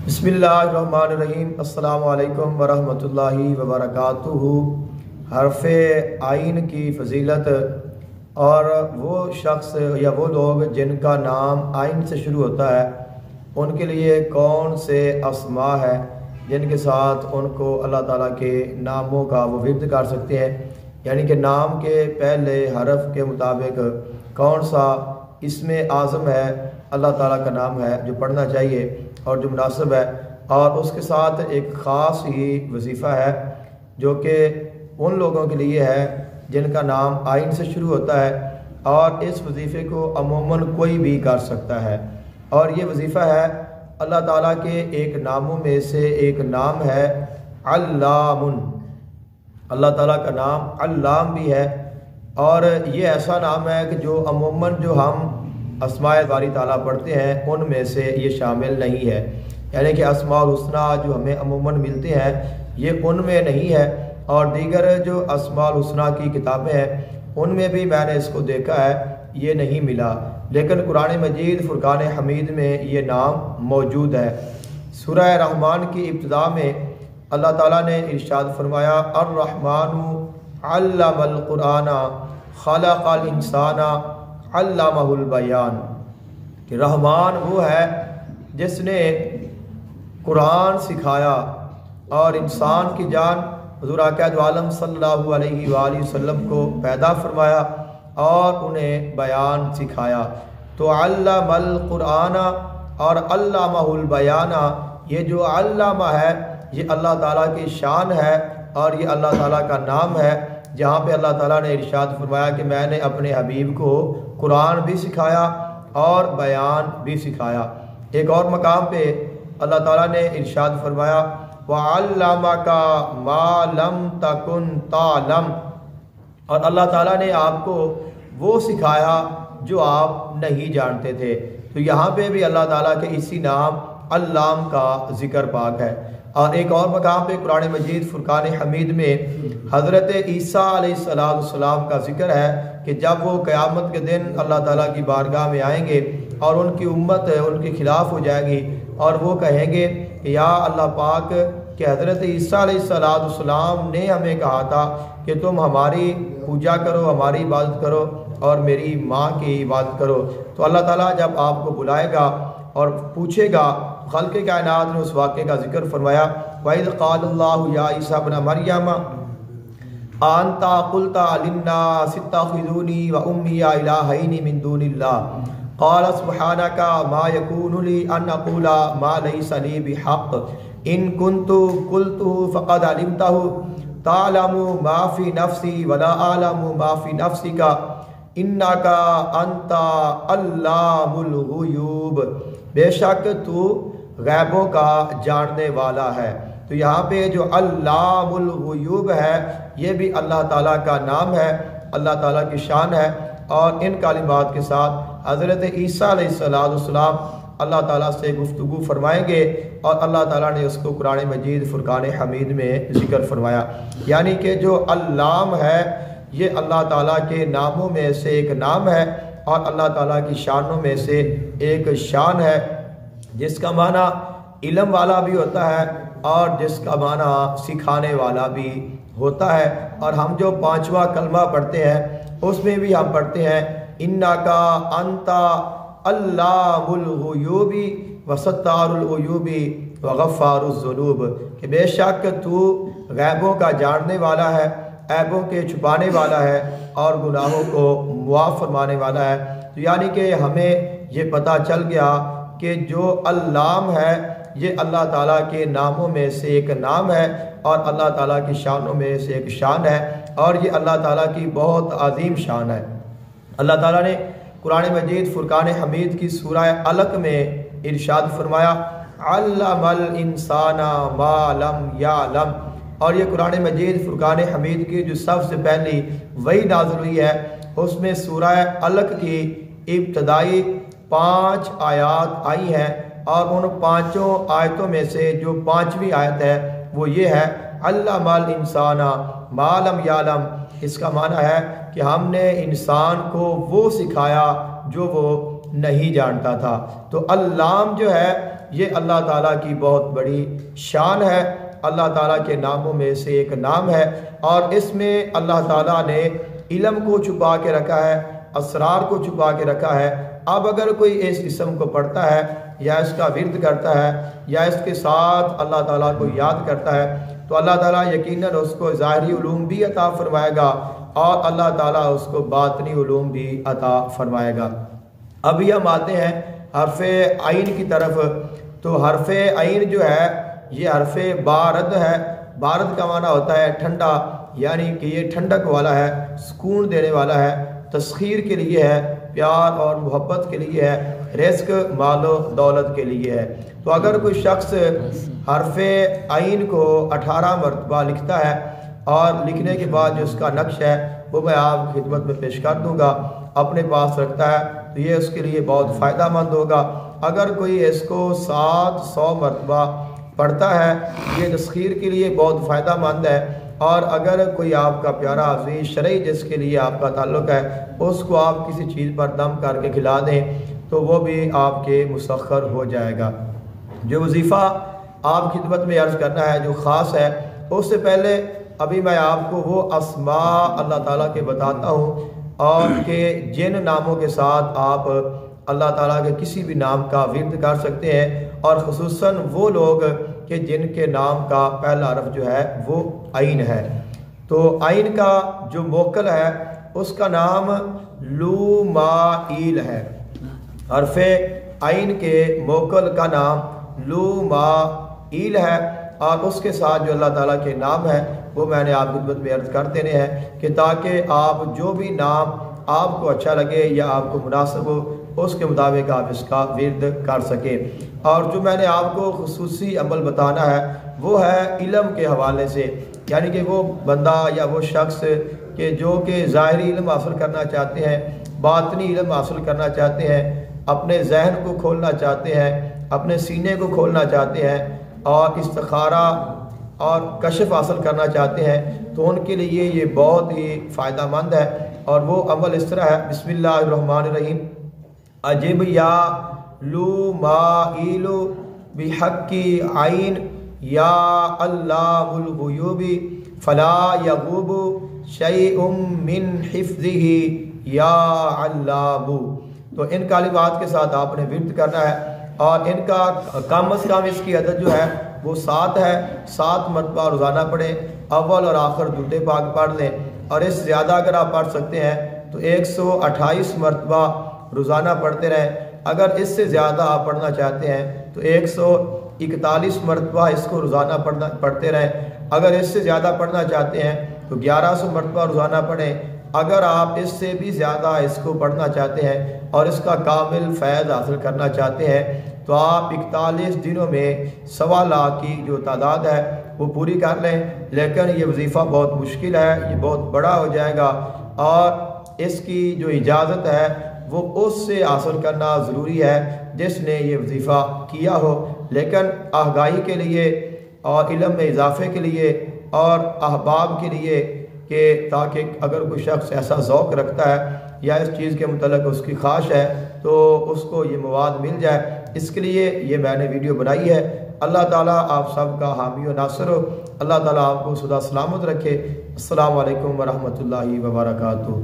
بسم اللہ الرحمن الرحیم۔ السلام علیکم ورحمۃ اللہ وبرکاتہ۔ حرف عین کی فضیلت اور وہ شخص یا وہ لوگ جن کا نام عین سے شروع ہوتا ہے ان کے لیے کون سے اسماء ہے جن کے ساتھ ان کو اللہ تعالیٰ کے ناموں کا وہ ورد کر سکتے ہیں، یعنی کہ نام کے پہلے حرف کے مطابق کون سا اسم اعظم ہے اللہ تعالیٰ کا نام ہے جو پڑھنا چاہیے اور جو مناسب ہے، اور اس کے ساتھ ایک خاص ہی وظیفہ ہے جو کہ ان لوگوں کے لیے ہے جن کا نام عین سے شروع ہوتا ہے، اور اس وظیفے کو عموماً کوئی بھی کر سکتا ہے، اور یہ وظیفہ ہے اللہ تعالیٰ کے ایک ناموں میں سے ایک نام ہے علام۔ اللہ تعالیٰ کا نام علام بھی ہے، اور یہ ایسا نام ہے کہ جو عموماً جو ہم اسماء باری تعالیٰ پڑھتے ہیں ان میں سے یہ شامل نہیں ہے، یعنی کہ اسماء الحسنی جو ہمیں عموماً ملتے ہیں یہ ان میں نہیں ہے، اور دیگر جو اسماء الحسنی کی کتابیں ہیں ان میں بھی میں نے اس کو دیکھا ہے یہ نہیں ملا، لیکن قرآن مجید فرقان حمید میں یہ نام موجود ہے۔ سورہ رحمان کی ابتدا میں اللہ تعالیٰ نے ارشاد فرمایا الرحمن علم القرآن خلق الانسان علمہ البیان، کہ رحمان وہ ہے جس نے قرآن سکھایا اور انسان کی جان حضور آقا دو عالم صلی اللہ علیہ وآلہ وسلم کو پیدا فرمایا اور انہیں بیان سکھایا۔ تو علم القرآن اور علمہ البیان، یہ جو علامہ ہے یہ اللہ تعالیٰ کی شان ہے اور یہ اللہ تعالیٰ کا نام ہے، جہاں پہ اللہ تعالیٰ نے ارشاد فرمایا کہ میں نے اپنے حبیب کو قرآن بھی سکھایا اور بیان بھی سکھایا۔ ایک اور مقام پہ اللہ تعالیٰ نے ارشاد فرمایا وَعَلَّمَكَ مَا لَمْ تَكُنْ تَعْلَمْ، اور اللہ تعالیٰ نے آپ کو وہ سکھایا جو آپ نہیں جانتے تھے۔ تو یہاں پہ بھی اللہ تعالیٰ کے اسی نام علام کا ذکر پاک ہے۔ اور ایک اور مقام پہ قرآن مجید فرقان حمید میں حضرت عیسیٰ علیہ السلام کا ذکر ہے کہ جب وہ قیامت کے دن اللہ تعالیٰ کی بارگاہ میں آئیں گے اور ان کی امت ان کے خلاف ہو جائے گی اور وہ کہیں گے کہ یا اللہ پاک کہ حضرت عیسیٰ علیہ السلام نے ہمیں کہا تھا کہ تم ہماری پوجا کرو، ہماری عبادت کرو اور میری ماں کی عبادت کرو۔ تو اللہ تعالیٰ جب آپ کو بلائے گا اور پوچھے گا، خلق کائنات نے اس واقعے کا ذکر فرمایا وَإِذْ قَالَ اللَّهُ يَا عِيسَىٰ ابْنَ مَرْيَمَ أَأَنْتَ قُلْتَ لِلنَّاسِ اتَّخِذُونِي وَأُمِّيَ إِلَٰهَيْنِ مِن دُونِ اللَّهِ قَالَ سُبْحَانَكَ مَا يَكُونُ لِي أَنْ أَقُولَ مَا لَيْسَ لِي بِحَقٍّ إِن كُنتُ قُلْتُهُ فَقَدْ عَلِمْتَهُ تَعْلَمُ مَا فِي نَفْسِي وَلَا أَعْلَمُ مَا فِي نَفْسِكَ اِنَّكَ أَنْتَ عَلَّامُ الْغُیُوبِ، بے شک تو غیبوں کا جاننے والا ہے۔ تو یہاں پہ جو علام الغیوب ہے یہ بھی اللہ تعالیٰ کا نام ہے، اللہ تعالیٰ کی شان ہے، اور ان کلمات کے ساتھ حضرت عیسیٰ علیہ السلام اللہ تعالیٰ سے گفتگو فرمائیں گے اور اللہ تعالیٰ نے اس کو قرآن مجید فرقان حمید میں ذکر فرمایا، یعنی کہ جو علام ہے یہ اللہ تعالیٰ کے ناموں میں سے ایک نام ہے اور اللہ تعالیٰ کی شانوں میں سے ایک شان ہے، جس کا معنی علم والا بھی ہوتا ہے اور جس کا معنی سکھانے والا بھی ہوتا ہے۔ اور ہم جو پانچواں کلمہ پڑھتے ہیں اس میں بھی ہم پڑھتے ہیں اِنَّكَ أَنْتَ عَلَّامُ الْغُیُوبِ وَسَتَّارُ الْعُیُوبِ وَغَفَّارُ الذُّنُوبِ، کہ بے شک تو غیبوں کا جاننے والا ہے، عیبوں کے چھپانے والا ہے اور گناہوں کو معاف فرمانے والا ہے۔ تو یعنی کہ ہمیں یہ پتہ چل گیا کہ جو علام ہے یہ اللہ تعالیٰ کے ناموں میں سے ایک نام ہے اور اللہ تعالیٰ کی شانوں میں سے ایک شان ہے، اور یہ اللہ تعالیٰ کی بہت عظیم شان ہے۔ اللہ تعالیٰ نے قرآن مجید فرقان حمید کی سورہ علق میں ارشاد فرمایا علم الانسان ما لم یعلم، اور یہ قرآن مجید فرقان حمید کی جو سب سے پہلی وحی نازل ہوئی ہے اس میں سورہ علق کی ابتدائی 5 آیات آئی ہیں، اور ان 5 آیتوں میں سے جو 5ویں آیت ہے وہ یہ ہے علم الانسان ما لم یعلم، اس کا معنی ہے کہ ہم نے انسان کو وہ سکھایا جو وہ نہیں جانتا تھا۔ تو علام جو ہے یہ اللہ تعالیٰ کی بہت بڑی شان ہے، اللہ تعالیٰ کے ناموں میں سے ایک نام ہے، اور اس میں اللہ تعالیٰ نے علم کو چھپا کے رکھا ہے، اسرار کو چھپا کے رکھا ہے۔ اب اگر کوئی اس اسم کو پڑھتا ہے یا اس کا ورد کرتا ہے یا اس کے ساتھ اللہ تعالیٰ کو یاد کرتا ہے تو اللہ تعالیٰ یقیناً اس کو ظاہری علوم بھی عطا فرمائے گا اور اللہ تعالیٰ اس کو باطنی علوم بھی عطا فرمائے گا۔ ابھی ہم آتے ہیں حرف عین کی طرف۔ تو حرف عین جو ہے یہ حرف بارد ہے۔ بارد کا معنی ہوتا ہے ٹھنڈا، یعنی کہ یہ ٹھنڈک والا ہے، سکون دینے والا ہے، تسخیر کے لیے ہے، پیار اور محبت کے لیے ہے، رزق مال و دولت کے لیے ہے۔ تو اگر کوئی شخص حرف عین کو 18 مرتبہ لکھتا ہے اور لکھنے کے بعد جو اس کا نقش ہے وہ میں آپ کی خدمت میں پیش کر دوں گا، اپنے پاس رکھتا ہے تو یہ اس کے لیے بہت فائدہ مند ہوگا۔ اگر کوئی اس کو 700 مرتبہ پڑھتا ہے یہ تسخیر کے لیے بہت فائدہ مند ہے، اور اگر کوئی آپ کا پیارا عزیز شرعی جس کے لیے آپ کا تعلق ہے اس کو آپ کسی چیز پر دم کر کے کھلا دیں تو وہ بھی آپ کے مسخر ہو جائے گا۔ جو وظیفہ آپ کی خدمت میں عرض کرنا ہے جو خاص ہے، اس سے پہلے ابھی میں آپ کو وہ اسماء اللہ تعالیٰ کے بتاتا ہوں، اور کہ جن ناموں کے ساتھ آپ اللہ تعالیٰ کے کسی بھی نام کا ورد کر سکتے ہیں، اور خصوصاً وہ لوگ کہ جن کے نام کا پہلا حرف جو ہے وہ عین ہے۔ تو عین کا جو موکل ہے اس کا نام لومائیل ہے۔ حرف عین کے موکل کا نام لومائیل ہے، اور اس کے ساتھ جو اللہ تعالیٰ کے نام ہے وہ میں نے آپ کی خدمت میں عرض کر دینے ہیں کہ تاکہ آپ جو بھی نام آپ کو اچھا لگے یا آپ کو مناسب ہو اس کے مطابق آپ اس کا ورد کر سکیں۔ اور جو میں نے آپ کو خصوصی عمل بتانا ہے وہ ہے علم کے حوالے سے، یعنی کہ وہ بندہ یا وہ شخص کہ جو کہ ظاہری علم حاصل کرنا چاہتے ہیں، باطنی علم حاصل کرنا چاہتے ہیں، اپنے ذہن کو کھولنا چاہتے ہیں، اپنے سینے کو کھولنا چاہتے ہیں، اور استخارہ اور کشف حاصل کرنا چاہتے ہیں، تو ان کے لیے یہ بہت ہی فائدہ مند ہے۔ اور وہ عمل اس طرح ہے، بسم اللہ الرحمن الرحیم، عجب یا لومائیل بحق عین یا علام الغیوب فلا یغوب شیء من حفظہ یا علام۔ تو ان کلمات کے ساتھ آپ نے ورد کرنا ہے، اور ان کا کم از کم اس کی عدد جو ہے وہ 7 ہے۔ 7 مرتبہ روزانہ پڑھیں، اول اور آخر درود پاک پڑھ لیں، اور اس سے زیادہ اگر آپ پڑھ سکتے ہیں تو 128 مرتبہ روزانہ پڑھتے رہیں۔ اگر اس سے زیادہ آپ پڑھنا چاہتے ہیں تو 141 مرتبہ اس کو روزانہ پڑھتے رہیں۔ اگر اس سے زیادہ پڑھنا چاہتے ہیں تو 1100 مرتبہ روزانہ پڑھیں۔ اگر آپ اس سے بھی زیادہ اس کو پڑھنا چاہتے ہیں اور اس کا کامل فیض حاصل کرنا چاہتے ہیں تو آپ 41 دنوں میں 1.25 لاکھ کی جو تعداد ہے وہ پوری کر لیں۔ لیکن یہ وظیفہ بہت مشکل ہے، یہ بہت بڑا ہو جائے گا، اور اس کی جو اجازت ہے وہ اس سے حاصل کرنا ضروری ہے جس نے یہ وظیفہ کیا ہو۔ لیکن آگاہی کے لیے اور علم میں اضافے کے لیے اور احباب کے لیے کہ تاکہ اگر کوئی شخص ایسا ذوق رکھتا ہے یا اس چیز کے متعلق اس کی خواہش ہے تو اس کو یہ مواد مل جائے، اس کے لیے یہ میں نے ویڈیو بنائی ہے۔ اللہ تعالیٰ آپ سب کا حامی و ناصر ہو، اللہ تعالیٰ آپ کو سدا سلامت رکھے۔ السلام علیکم ورحمۃ اللہ وبرکاتہ۔